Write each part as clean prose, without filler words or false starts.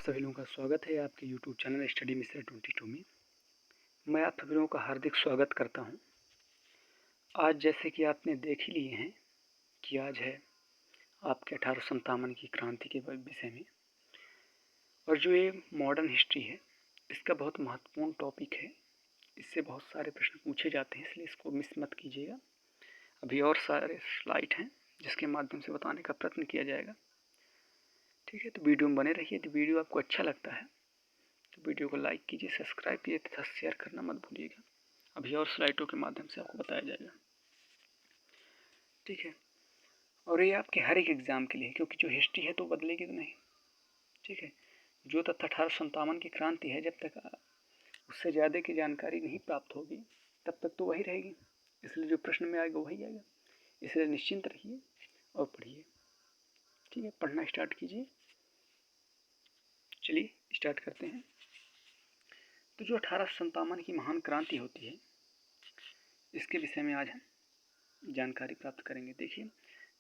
सभी लोगों का स्वागत है आपके YouTube चैनल स्टडी मिस्टर 22 में। मैं आप सभी लोगों का हार्दिक स्वागत करता हूं। आज जैसे कि आपने देख ही लिए हैं कि आज है आपके 1857 की क्रांति के विषय में, और जो ये मॉडर्न हिस्ट्री है इसका बहुत महत्वपूर्ण टॉपिक है। इससे बहुत सारे प्रश्न पूछे जाते हैं, इसलिए इसको मिस मत कीजिएगा। अभी और सारे स्लाइड हैं जिसके माध्यम से बताने का प्रयत्न किया जाएगा। ठीक है, तो वीडियो में बने रहिए। तो वीडियो आपको अच्छा लगता है तो वीडियो को लाइक कीजिए, सब्सक्राइब कीजिए तथा शेयर करना मत भूलिएगा। अभी और स्लाइडों के माध्यम से आपको बताया जाएगा। ठीक है, और ये आपके हर एक एग्ज़ाम के लिए, क्योंकि जो हिस्ट्री है तो बदलेगी तो नहीं। ठीक है, जो तथ्य 1857 की क्रांति है, जब तक उससे ज़्यादा की जानकारी नहीं प्राप्त होगी तब तक तो वही रहेगी। इसलिए जो प्रश्न में आएगा वही आएगा। इसलिए निश्चिंत रहिए और पढ़िए। ठीक है, पढ़ना स्टार्ट कीजिए। चलिए स्टार्ट करते हैं। तो जो 1857 की महान क्रांति होती है इसके विषय में आज हम जानकारी प्राप्त करेंगे। देखिए,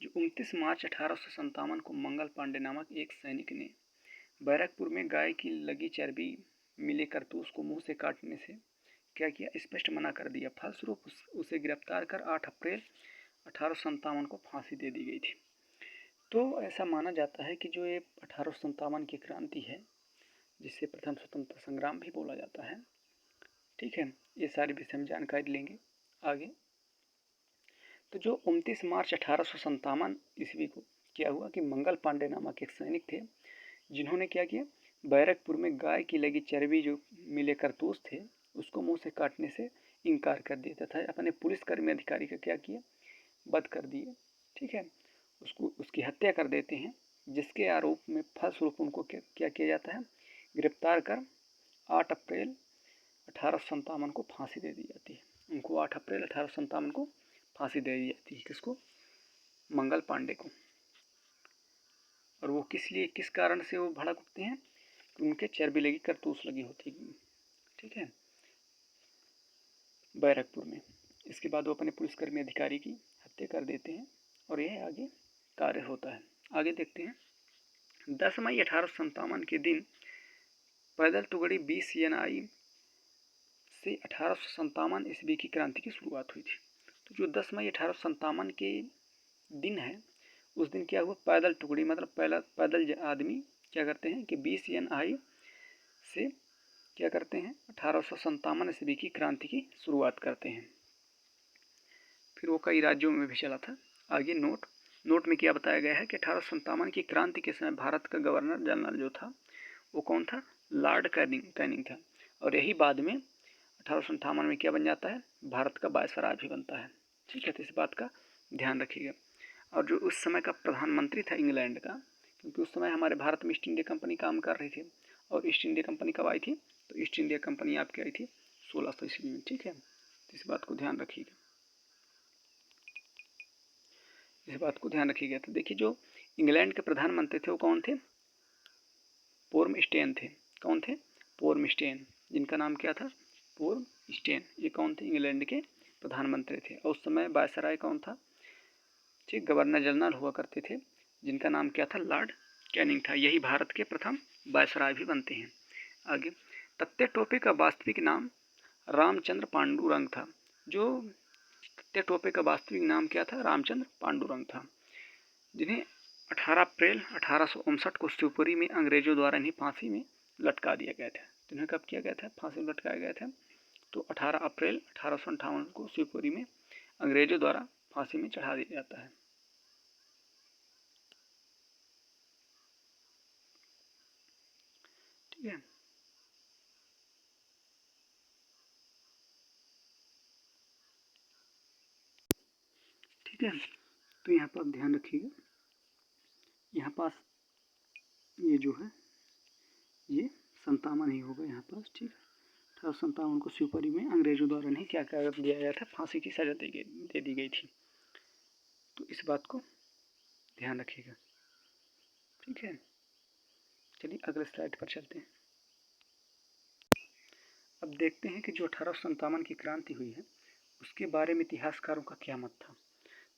जो 29 मार्च 1857 को मंगल पांडे नामक एक सैनिक ने बैरकपुर में गाय की लगी चर्बी मिले कारतूस को मुंह से काटने से क्या किया, स्पष्ट मना कर दिया। फलस्वरूप उसे गिरफ्तार कर 8 अप्रैल 1857 को फांसी दे दी गई थी। तो ऐसा माना जाता है कि जो ये 1857 की क्रांति है, जिसे प्रथम स्वतंत्रता संग्राम भी बोला जाता है। ठीक है, ये सारे विषय में जानकारी लेंगे आगे। तो जो 29 मार्च 1857 ईस्वी को क्या हुआ कि मंगल पांडे नामक एक सैनिक थे, जिन्होंने क्या किया, बैरकपुर में गाय की लगी चर्बी जो मिले कारतूस थे उसको मुंह से काटने से इनकार कर दिया तथा अपने पुलिसकर्मी अधिकारी का क्या किया, वध कर दिए। ठीक है, उसकी हत्या कर देते हैं, जिसके आरोप में फलस्वरूप उनको क्या किया जाता है, गिरफ्तार कर 8 अप्रैल 1857 को फांसी दे दी जाती है। उनको 8 अप्रैल 1857 को फांसी दे दी जाती है। किसको? मंगल पांडे को। और वो किस कारण से वो भड़क उठते हैं कि उनके चर्बी लगी कारतूस लगी होती है। ठीक है, बैरकपुर में। इसके बाद वो अपने पुलिसकर्मी अधिकारी की हत्या कर देते हैं और यह आगे कार्य होता है। आगे देखते हैं। 10 मई 1857 के दिन पैदल टुकड़ी 20 जनवरी से 1857 ईस्वी की क्रांति की शुरुआत हुई थी। तो जो 10 मई 1857 के दिन है, उस दिन क्या हुआ, पैदल टुकड़ी मतलब पैदल आदमी क्या करते हैं कि 20 जनवरी से क्या करते हैं, 1857 ईस्वी की क्रांति की शुरुआत करते हैं। फिर वो कई राज्यों में भी चला था। आगे नोट में क्या बताया गया है कि 1857 की क्रांति के समय भारत का गवर्नर जनरल जो था वो कौन था, लॉर्ड कैनिंग था। और यही बाद में 1858 में क्या बन जाता है, भारत का वायसराय भी बनता है। ठीक है, तो इस बात का ध्यान रखिएगा। और जो उस समय का प्रधानमंत्री था इंग्लैंड का, क्योंकि उस समय हमारे भारत में ईस्ट इंडिया कंपनी काम कर रही थी। और ईस्ट इंडिया कंपनी कब आई थी, तो ईस्ट इंडिया कंपनी आपकी आई थी 1600 ईस्वी में। ठीक है, तो इस बात को ध्यान रखिएगा, इस बात को ध्यान रखिएगा। तो देखिए, जो इंग्लैंड के प्रधानमंत्री थे वो कौन थे, पोर्मस्टेन थे। कौन थे, पोर्मस्टेन, जिनका नाम क्या था, पोर्मस्टेन। ये कौन थे, इंग्लैंड के प्रधानमंत्री थे। और उस समय वायसराय कौन था, ठीक, गवर्नर जनरल हुआ करते थे, जिनका नाम क्या था, लॉर्ड कैनिंग था। यही भारत के प्रथम वायसराय भी बनते हैं। आगे, तत्ते टोपे का वास्तविक नाम रामचंद्र पांडुरंग था। जो तत्ते टोपे का वास्तविक नाम क्या था, रामचंद्र पांडुरंग था, जिन्हें 18 अप्रैल 1859 को शिवपुरी में अंग्रेजों द्वारा इन्हें फांसी में लटका दिया गया था। जिन्हें कब किया गया था, फांसी में लटकाया गया था, तो 18 अप्रैल 1858 को शिवपुरी में अंग्रेजों द्वारा फांसी में चढ़ा दिया जाता है। ठीक है, ठीक है, तो यहाँ पर आप ध्यान रखिएगा। यहाँ पास ये जो है ये 57 ही होगा यहाँ पास। ठीक है, 1857 को शिवपुरी में अंग्रेजों द्वारा नहीं क्या कर दिया गया था, फांसी की सजा दे दी गई थी। तो इस बात को ध्यान रखिएगा। ठीक है, चलिए अगले स्लाइड पर चलते हैं। अब देखते हैं कि जो 1857 की क्रांति हुई है उसके बारे में इतिहासकारों का क्या मत था।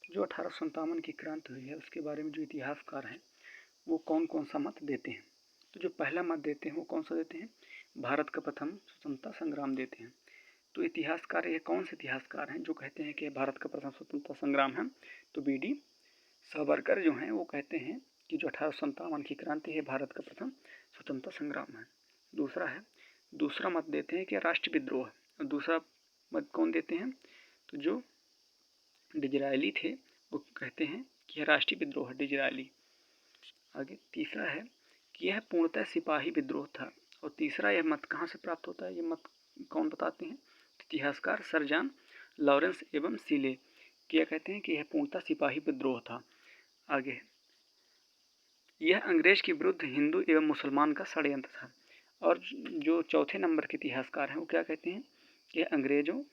तो जो 1857 की क्रांति हुई है उसके बारे में जो इतिहासकार हैं वो कौन कौन सा मत देते हैं, तो जो पहला मत देते हैं वो कौन सा देते हैं, भारत का प्रथम स्वतंत्रता संग्राम देते हैं। तो इतिहासकार ये कौन से इतिहासकार हैं जो कहते हैं कि भारत का प्रथम स्वतंत्रता संग्राम है, तो बी.डी. सावरकर जो हैं वो कहते हैं कि जो 1857 की क्रांति है भारत का प्रथम स्वतंत्रता संग्राम है। दूसरा मत देते हैं कि राष्ट्र विद्रोह, और दूसरा मत कौन देते हैं, तो जो डिजरायली थे वो कहते हैं कि यह राष्ट्रीय विद्रोह है, डिजरायली। आगे तीसरा है कि यह पूर्णतः सिपाही विद्रोह था। और तीसरा यह मत कहाँ से प्राप्त होता है, ये मत कौन बताते हैं, इतिहासकार सर जॉन लॉरेंस एवं सीले क्या कहते हैं कि यह पूर्णतः सिपाही विद्रोह था। आगे यह अंग्रेज के विरुद्ध हिंदू एवं मुसलमान का षड्यंत्र था। और जो चौथे नंबर के इतिहासकार हैं वो क्या कहते हैं कि अंग्रेजों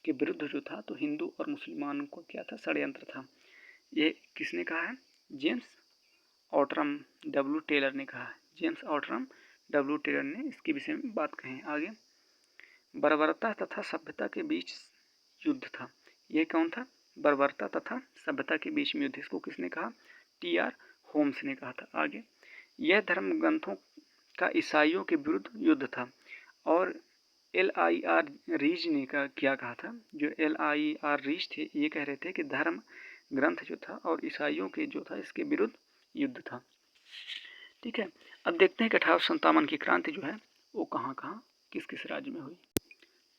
के विरुद्ध जो था तो हिंदू और मुसलमानों को क्या था, षड्यंत्र था। ये किसने कहा है, जेम्स ऑटरम डब्ल्यू टेलर ने कहा है। जेम्स ऑटरम डब्ल्यू टेलर ने इसके विषय में बात कही। आगे बर्बरता तथा सभ्यता के बीच युद्ध था। यह कौन था, बर्बरता तथा सभ्यता के बीच में युद्ध, इसको किसने कहा, टी.आर. होम्स ने कहा था। आगे यह धर्म ग्रंथों का ईसाइयों के विरुद्ध युद्ध था। और L.I.R. रीज ने क्या कहा था, जो L.I.R. रीज थे ये कह रहे थे कि धर्म ग्रंथ जो था और ईसाइयों के जो था इसके विरुद्ध युद्ध था। ठीक है, अब देखते हैं कि 1857 की क्रांति जो है वो कहाँ कहाँ किस किस राज्य में हुई।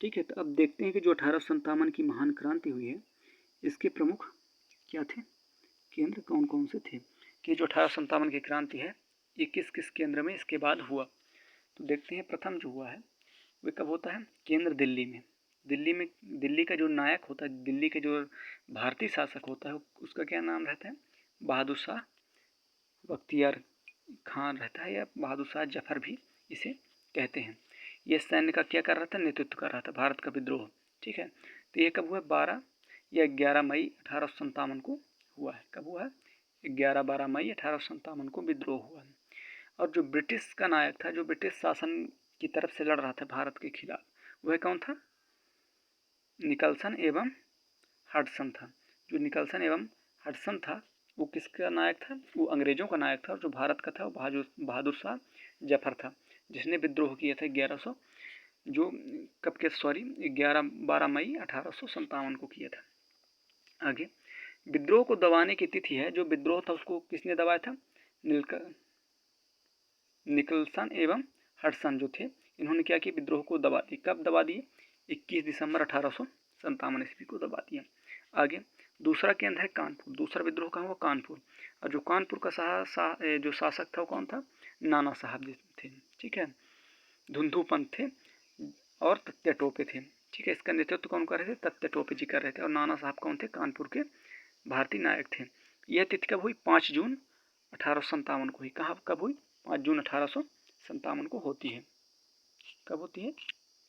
ठीक है, तो अब देखते हैं कि जो 1857 की महान क्रांति हुई है इसके प्रमुख क्या थे, केंद्र कौन कौन से थे, कि जो 1857 की क्रांति है ये किस किस केंद्र में इसके बाद हुआ। तो देखते हैं प्रथम जो हुआ है वह कब होता है, केंद्र दिल्ली में। दिल्ली का जो नायक होता है, दिल्ली के जो भारतीय शासक होता है उसका क्या नाम रहता है, बहादुर शाह बख्तियार खान रहता है, या बहादुर शाह जफर भी इसे कहते हैं। यह सैन्य का क्या कर रहा था, नेतृत्व कर रहा था, भारत का विद्रोह। ठीक है, तो ये कब हुआ, 12 या 11 मई 1857 को हुआ है। कब हुआ है, 11-12 मई 1857 को विद्रोह हुआ है। और जो ब्रिटिश का नायक था, जो ब्रिटिश शासन की तरफ से लड़ रहा था भारत के खिलाफ, वह कौन था, निकलसन एवं हडसन था। जो निकलसन एवं हडसन था वो किसका नायक था, वो अंग्रेजों का नायक था। और जो भारत का था वो बहादुर शाह जफर था, जिसने विद्रोह किया था 1100 जो कब के 11-12 मई 1857 को किया था। आगे विद्रोह को दबाने की तिथि है, जो विद्रोह था उसको किसने दबाया था, निकलसन एवं हडसन जो थे इन्होंने क्या किया, विद्रोह को दबा दिया। कब दबा दिए, 21 दिसंबर 1857 ईस्वी को दबा दिया। आगे दूसरा केंद्र है कानपुर। दूसरा विद्रोह कहाँ हुआ, कानपुर। और जो कानपुर का जो शासक था वो कौन था, नाना साहब थे। ठीक है, धुंधुपंत थे और तत्या टोपे थे। ठीक है, इसका नेतृत्व कौन कर रहे थे, तत्या टोपे जी कर रहे थे। और नाना साहब कौन थे, कानपुर के भारतीय नायक थे। यह तिथि कब हुई, 5 जून 1857 को हुई। कहाँ कब हुई, 5 जून 1857 को होती है। कब होती है,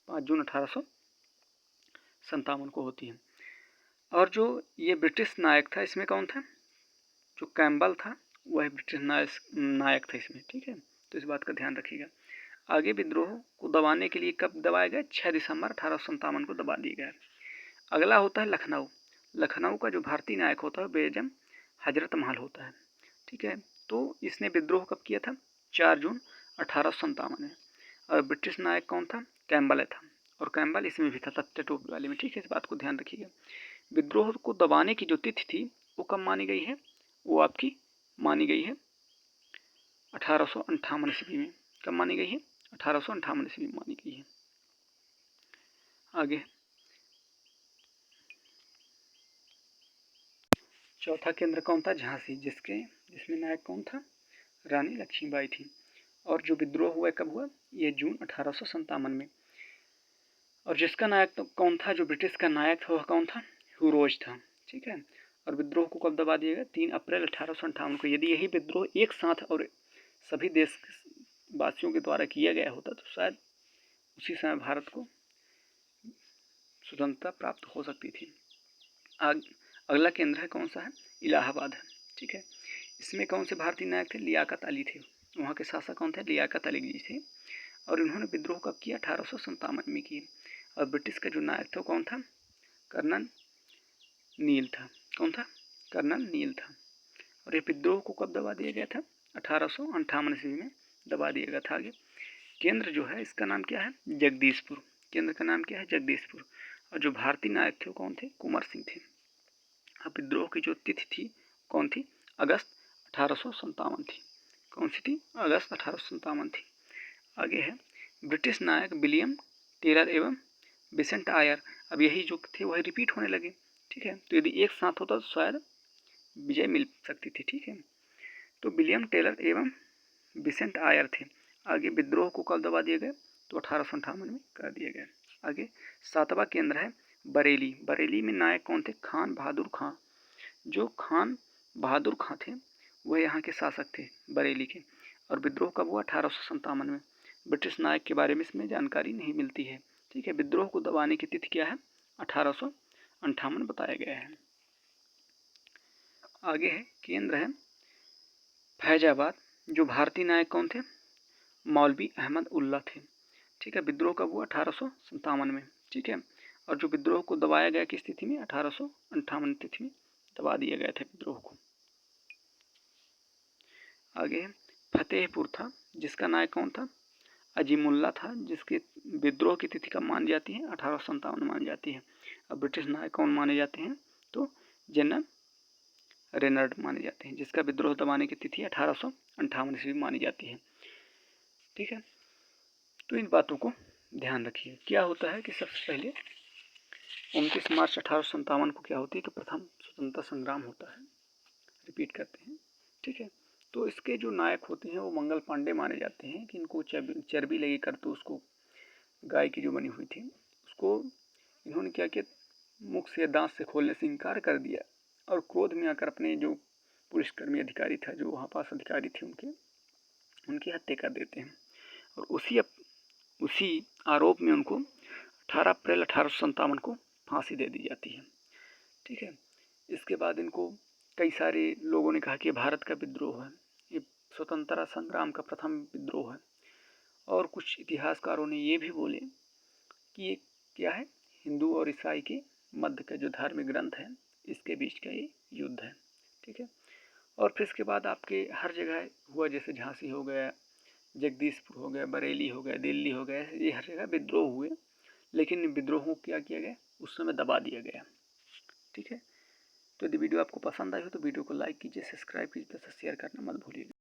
5 जून 1857 को होती है। और जो ये ब्रिटिश नायक था इसमें कौन था, जो कैम्बल था वह ब्रिटिश नायक था इसमें। ठीक है, तो इस बात का ध्यान रखिएगा। आगे विद्रोह को दबाने के लिए कब दबाया गया, 6 दिसंबर 1857 को दबा दिया गया। अगला होता है लखनऊ। लखनऊ का जो भारतीय नायक होता है बेगम हजरत महल होता है। ठीक है, तो इसने विद्रोह कब किया था, 4 जून 1857 में। और ब्रिटिश नायक कौन था, कैम्बल था। और कैम्बल इसमें भी था, तत्या टोपी वाले में। ठीक है, इस बात को ध्यान रखिएगा। विद्रोह को दबाने की जो तिथि थी वो कब मानी गई है, वो आपकी मानी गई है 1858 ईस्वी में। कब मानी गई है, 1858 ईस्वी में मानी गई है। आगे चौथा केंद्र कौन था, झांसी, जिसमें नायक कौन था, रानी लक्ष्मीबाई थी। और जो विद्रोह हुआ कब हुआ, ये जून 1857 में। और जिसका नायक तो कौन था, जो ब्रिटिश का नायक था वह कौन था, हुरोज था। ठीक है, और विद्रोह को कब दबा दिया गया, 3 अप्रैल 1858 को। यदि यही विद्रोह एक साथ और सभी देश वासियों के द्वारा किया गया होता तो शायद उसी समय भारत को स्वतंत्रता प्राप्त हो सकती थी। अगला केंद्र है कौन सा है, इलाहाबाद है। ठीक है, इसमें कौन से भारतीय नायक थे, लियाकत अली थे। वहाँ के शासक कौन थे, लियाकत अली जी थे। और इन्होंने विद्रोह कब किया, 1857 में किया। और ब्रिटिश का जो नायक था कौन था, कर्नल नील था। कौन था, कर्नल नील था। और ये विद्रोह को कब दबा दिया गया था, 1858 ईस्वी में दबा दिया गया था। आगे केंद्र जो है इसका नाम क्या है, जगदीशपुर। केंद्र का नाम क्या है, जगदीशपुर। और जो भारतीय नायक थे वो कौन थे, कुंवर सिंह थे। अब विद्रोह की जो तिथि थी कौन थी, अगस्त 1857 थी। कौन सी थी, अगस्त 1857 थी। आगे है ब्रिटिश नायक विलियम टेलर एवं बिसेंट आयर। अब यही जो थे वही रिपीट होने लगे। ठीक है, तो यदि एक साथ होता तो शायद विजय मिल सकती थी। ठीक है, तो विलियम टेलर एवं बिसेंट आयर थे। आगे विद्रोह को कब दबा दिए गए, तो 1858 में कर दिए गए। आगे 7वां केंद्र है बरेली। बरेली में नायक कौन थे, खान बहादुर खां। जो खान बहादुर खां थे वह यहाँ के शासक थे बरेली के। और विद्रोह कब हुआ, 1857 में। ब्रिटिश नायक के बारे में इसमें जानकारी नहीं मिलती है। ठीक है, विद्रोह को दबाने की तिथि क्या है, 1858 बताया गया है। आगे है केंद्र है फैजाबाद। जो भारतीय नायक कौन थे, मौलवी अहमद उल्ला थे। ठीक है, विद्रोह कब हुआ, 1857 में। ठीक है, और जो विद्रोह को दबाया गया किस तिथि में, 1858 तिथि में दबा दिया गया था विद्रोह को। आगे फतेहपुर था, जिसका नायक कौन था, अजीमुल्ला था, जिसके विद्रोह की तिथि कब मानी जाती है, 1857 मानी जाती है। अब ब्रिटिश नायक कौन माने जाते हैं, तो जनरल रेनर्ड माने जाते हैं, जिसका विद्रोह दबाने की तिथि 1858 ईस्वी मानी जाती है। ठीक है, तो इन बातों को ध्यान रखिए। क्या होता है कि सबसे पहले 29 मार्च 1857 को क्या होती है कि प्रथम स्वतंत्रता संग्राम होता है। रिपीट करते हैं। ठीक है, तो इसके जो नायक होते हैं वो मंगल पांडे माने जाते हैं कि इनको चर्बी लगी कर, तो उसको गाय की जो बनी हुई थी उसको इन्होंने क्या किया, मुख से दांत से खोलने से इनकार कर दिया और क्रोध में आकर अपने जो पुलिसकर्मी अधिकारी था, जो वहाँ पास अधिकारी थे, उनकी हत्या कर देते हैं। और उसी आरोप में उनको 18 अप्रैल 1857 को फांसी दे दी जाती है। ठीक है, इसके बाद इनको कई सारे लोगों ने कहा कि भारत का विद्रोह है, ये स्वतंत्रता संग्राम का प्रथम विद्रोह है। और कुछ इतिहासकारों ने ये भी बोले कि ये क्या है, हिंदू और ईसाई के मध्य का जो धार्मिक ग्रंथ है इसके बीच का ये युद्ध है। ठीक है, और फिर इसके बाद आपके हर जगह हुआ, जैसे झांसी हो गया, जगदीशपुर हो गया, बरेली हो गया, दिल्ली हो गया, ये हर जगह विद्रोह हुए। लेकिन विद्रोहों को क्या किया गया, उस समय दबा दिया गया। ठीक है, तो यदि वीडियो आपको पसंद आई हो तो वीडियो को लाइक कीजिए, सब्सक्राइब कीजिए, शेयर करना मत भूलिएगा।